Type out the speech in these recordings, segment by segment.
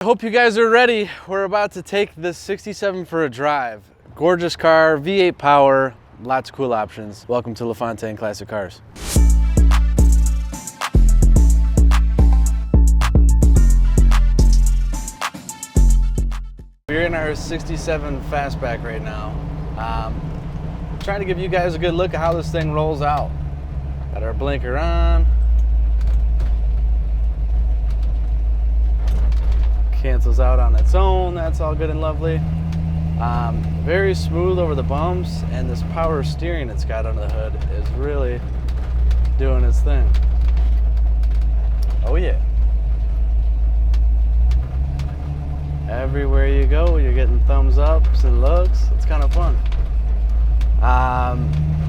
I hope you guys are ready. We're about to take this 67 for a drive. Gorgeous car, V8 power, lots of cool options. Welcome to Lafontaine Classic Cars. We're in our 67 Fastback right now. Trying to give you guys a good look at how this thing rolls out. Got our blinker on. Cancels out on its own, that's all good and lovely. Very smooth over the bumps, and this power steering it's got under the hood is really doing its thing. Oh yeah. Everywhere you go, you're getting thumbs ups and looks. It's kind of fun.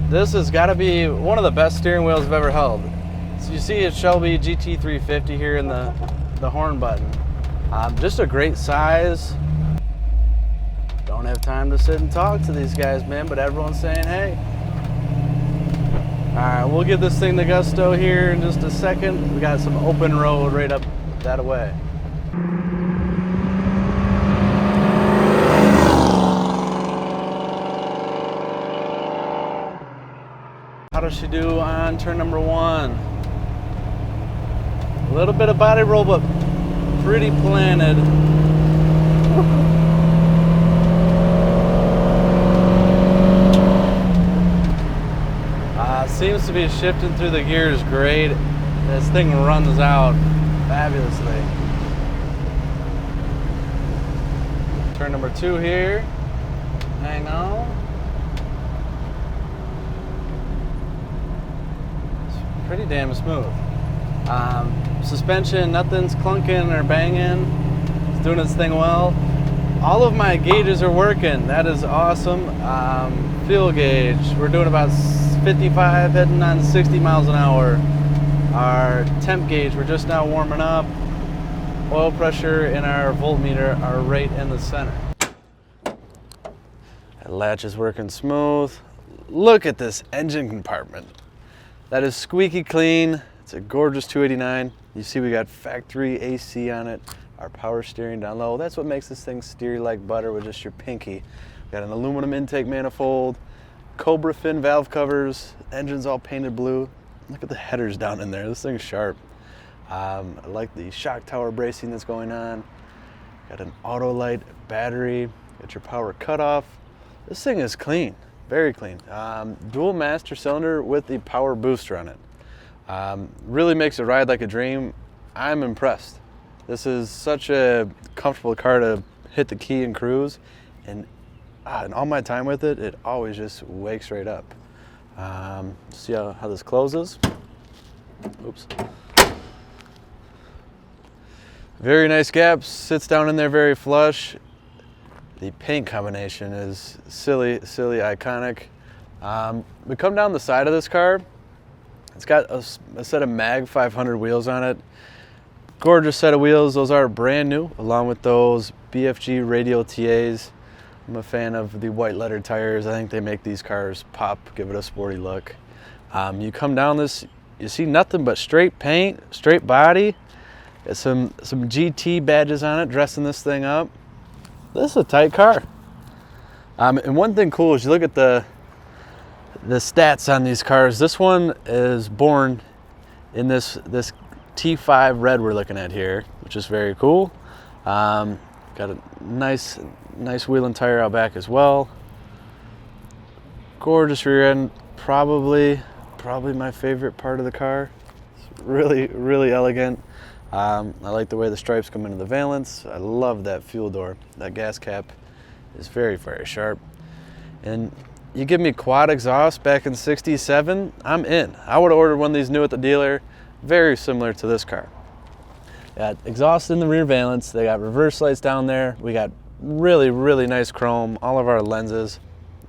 This has got to be one of the best steering wheels I've ever held. So you see a Shelby GT350 here in the horn button. Just a great size. Don't have time to sit and talk to these guys, man, but everyone's saying, hey. All right, we'll give this thing the gusto here in just a second. We got some open road right up that way. How does she do on turn number 1? A little bit of body roll, but pretty planted. Seems to be shifting through the gears great. This thing runs out fabulously. Turn number 2 here. Hang on. It's pretty damn smooth. Suspension, nothing's clunking or banging. It's doing its thing well. All of my gauges are working. That is awesome. Fuel gauge, we're doing about 55, heading on 60 miles an hour. Our temp gauge, we're just now warming up. Oil pressure and our voltmeter are right in the center. That latch is working smooth. Look at this engine compartment. That is squeaky clean. It's a gorgeous 289. You see we got factory AC on it. Our power steering down low. That's what makes this thing steer like butter with just your pinky. We got an aluminum intake manifold, Cobra fin valve covers, engine's all painted blue. Look at the headers down in there. This thing's sharp. I like the shock tower bracing that's going on. Got an auto light battery. Got your power cutoff. This thing is clean, very clean. Dual master cylinder with the power booster on it. Really makes it ride like a dream. I'm impressed. This is such a comfortable car to hit the key and cruise, and in all my time with it, it always just wakes right up. See how this closes. Oops. Very nice gap, sits down in there very flush. The paint combination is silly, iconic. We come down the side of this car. It's got a set of Mag 500 wheels on it. Gorgeous set of wheels. Those are brand new, along with those BFG radial TAs. I'm a fan of the white letter tires. I think they make these cars pop, give it a sporty look. You come down this, you see nothing but straight paint, straight body. Got some GT badges on it, dressing this thing up. This is a tight car. And one thing cool is you look at the stats on these cars. This one is born in this T5 red we're looking at here, which is very cool. Got a nice wheel and tire out back as well. Gorgeous rear end, probably my favorite part of the car. It's really elegant. I like the way the stripes come into the valence. I love that fuel door. That gas cap is very sharp. And you give me quad exhaust back in '67, I'm in. I would have ordered one of these new at the dealer. Very similar to this car. Got exhaust in the rear valence. They got reverse lights down there. We got really nice chrome. All of our lenses.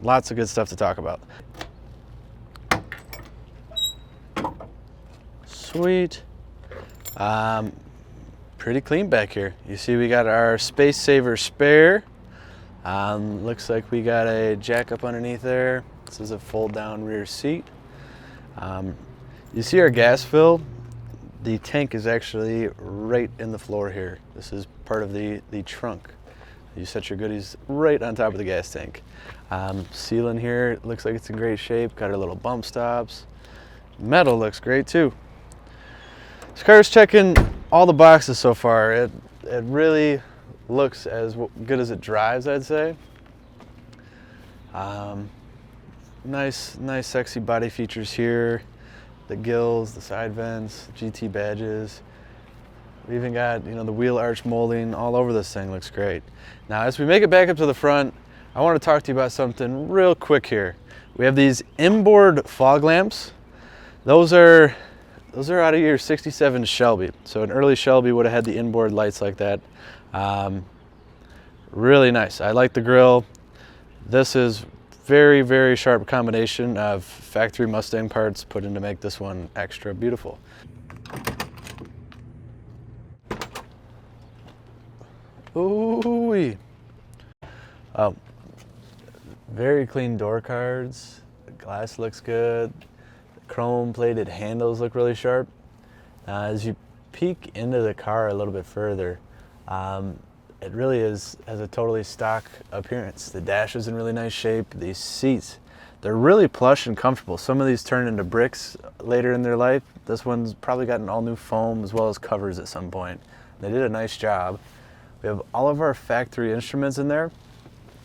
Lots of good stuff to talk about. Sweet. Pretty clean back here. You see we got our space saver spare. Looks like we got a jack up underneath there. This is a fold down rear seat. You see our gas fill? The tank is actually right in the floor here. This is part of the trunk. You set your goodies right on top of the gas tank. Ceiling here looks like it's in great shape. Got our little bump stops. Metal looks great too. This car is checking all the boxes so far. It really looks as good as it drives, I'd say. Nice sexy body features here. The gills, the side vents, GT badges. We even got, you know, the wheel arch molding all over this thing. Looks great. Now, as we make it back up to the front, I want to talk to you about something real quick here. We have these inboard fog lamps. Those are out of your '67 Shelby. So an early Shelby would have had the inboard lights like that. Really nice. I like the grille. This is very sharp combination of factory Mustang parts put in to make this one extra beautiful. Ooh-wee. Very clean door cards. The glass looks good. The chrome plated handles look really sharp. As you peek into the car a little bit further, it really has a totally stock appearance. The dash is in really nice shape. These seats, they're really plush and comfortable. Some of these turn into bricks later in their life. This one's probably gotten all new foam as well as covers at some point. They did a nice job. We have all of our factory instruments in there.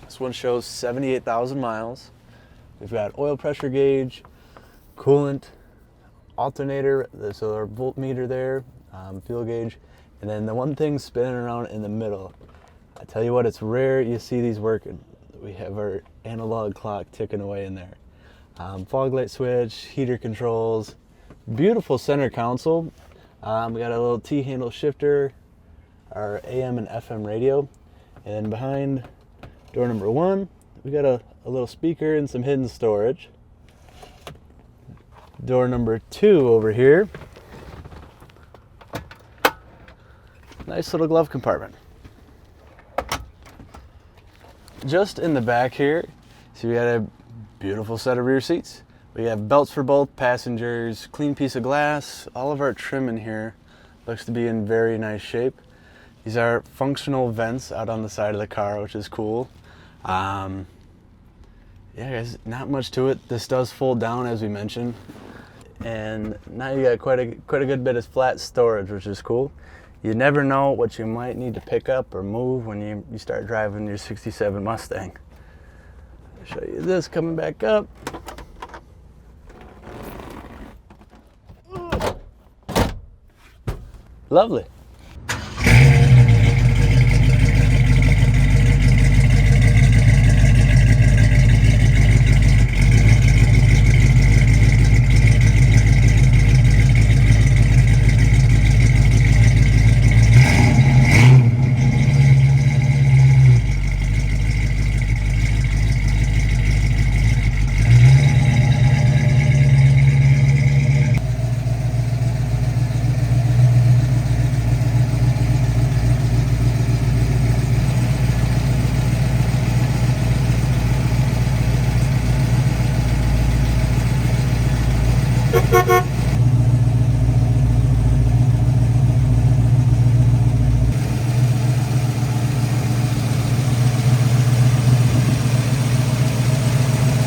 This one shows 78,000 miles. We've got oil pressure gauge, coolant, alternator, so our voltmeter there, fuel gauge, and then the one thing spinning around in the middle. I tell you what, it's rare you see these working. We have our analog clock ticking away in there. Fog light switch, heater controls, beautiful center console. We got a little T-handle shifter, our AM and FM radio, and then behind door number 1, we got a little speaker and some hidden storage. Door number 2 over here, nice little glove compartment. Just in the back here, so we got a beautiful set of rear seats. We have belts for both passengers, clean piece of glass. All of our trim in here looks to be in very nice shape. These are functional vents out on the side of the car, which is cool. Yeah, guys, not much to it. This does fold down, as we mentioned, and now you got quite a good bit of flat storage, which is cool. You never know what you might need to pick up or move when you start driving your '67 Mustang. I'll show you this coming back up. Lovely.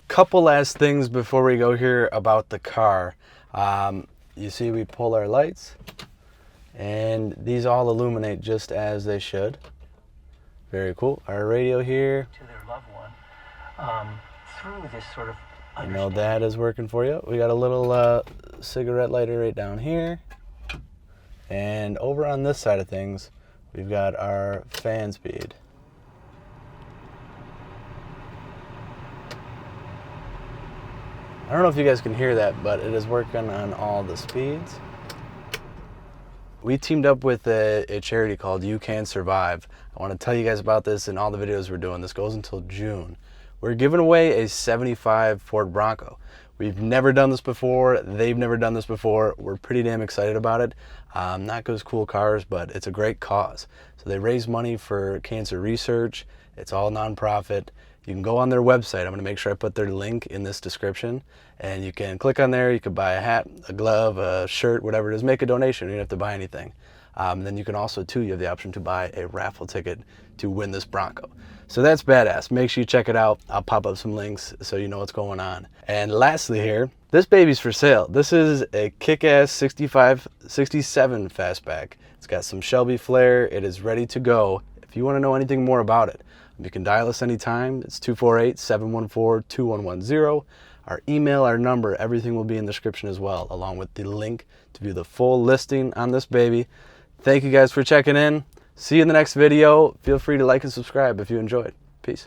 Couple last things before we go here about the car. You see we pull our lights and these all illuminate just as they should. Very cool. Our radio here. To their loved one through this sort of I know that is working for you. We got a little cigarette lighter right down here. And over on this side of things, we've got our fan speed. I don't know if you guys can hear that, but it is working on all the speeds. We teamed up with a charity called You Can Survive. I want to tell you guys about this in all the videos we're doing. This goes until June. We're giving away a '75 Ford Bronco. We've never done this before. They've never done this before. We're pretty damn excited about it. Not because cool cars, but it's a great cause. So they raise money for cancer research. It's all nonprofit. You can go on their website. I'm going to make sure I put their link in this description. And you can click on there. You could buy a hat, a glove, a shirt, whatever it is. Make a donation. You don't have to buy anything. Then you can also, too, you have the option to buy a raffle ticket to win this Bronco. So that's badass. Make sure you check it out. I'll pop up some links so you know what's going on. And lastly here, this baby's for sale. This is a kick-ass 67 Fastback. It's got some Shelby flair. It is ready to go. If you want to know anything more about it, you can dial us anytime. It's 248-714-2110. Our email, our number, everything will be in the description as well, along with the link to view the full listing on this baby. Thank you guys for checking in. See you in the next video. Feel free to like and subscribe if you enjoyed. Peace.